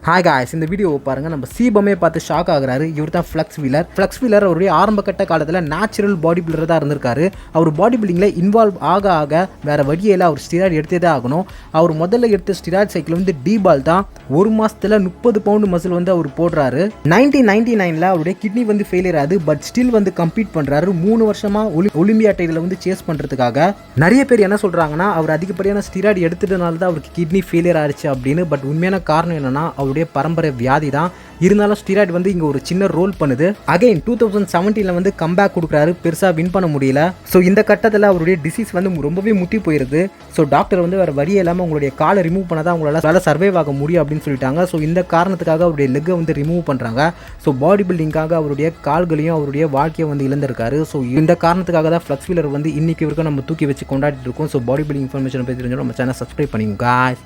Hi guys, இந்த video பாருங்கள். நம்ம சீபமே பார்த்து ஷாக் ஆகுறாரு. இவர் தான் ஃப்ளக்ஸ் வீலர் அவருடைய ஆரம்ப கட்ட காலத்தில் நேச்சுரல் பாடி பில்டர் தான் இருந்திருக்காரு. அவர் பாடி பில்டிங்கில் இன்வால்வ் ஆக வேறு வழியில் அவர் ஸ்டிராய்டு எடுத்தே தான் ஆகணும். அவர் முதல்ல எடுத்த ஸ்டிராய்டு சைக்கிள் வந்து டீபால் தான். ஒரு மாதத்தில் 30 பவுண்டு மசில் வந்து அவர் போடுறாரு. 1999 அவருடைய கிட்னி வந்து ஃபெயிலியர் ஆகுது. பட் ஸ்டில் வந்து கம்ப்ளீட் பண்ணுறாரு. 3 வருஷமாக ஒலிம்பியா டைட்டில் வந்து சேஸ் பண்ணுறதுக்காக. நிறைய பேர் என்ன சொல்கிறாங்கன்னா, அவர் அதிகப்படியான ஸ்டிராய்டு எடுத்துட்டனால தான் அவருக்கு கிட்னி ஃபெயிலியர் ஆயிடுச்சு அப்படின்னு. பட் உண்மையான காரணம் என்னன்னா, அவருடைய பரம்பரை வியாதி தான். இருந்தாலும் ஸ்டீராய்டு வந்து இங்கே ஒரு சின்ன ரோல் பண்ணுது. அகைன் 2017 வந்து கம்பேக் கொடுக்குறாரு. பெருசாக வின் பண்ண முடியல. ஸோ இந்த கட்டத்தில் அவருடைய டிசீஸ் வந்து ரொம்பவே முட்டி போயிருது. ஸோ டாக்டர் வந்து வேறு வழியே இல்லாமல் உங்களுடைய காலை ரிமூவ் பண்ணால் தான் உங்களால் சர்வைவ் ஆக முடியும் அப்படின்னு சொல்லிட்டாங்க. ஸோ இந்த காரணத்துக்காக அவருடைய லெக்கை வந்து ரிமூவ் பண்ணுறாங்க. ஸோ பாடி பில்டிங்காக அவருடைய கால்களையும் அவருடைய வாழ்க்கையை வந்து இழந்திருக்காரு. ஸோ இந்த காரணத்துக்காக தான் ஃப்ளக்ஸ் வீலர் வந்து இன்னைக்கு வரைக்கும் நம்ம தூக்கி வச்சு கொண்டாடிட்டு இருக்கோம். ஸோ பாடி பில்டிங் இன்ஃபர்மேஷன் பற்றி தெரிஞ்சோம் நம்ம சேனல் சப்ஸ்கிரைப் பண்ணிங்க guys.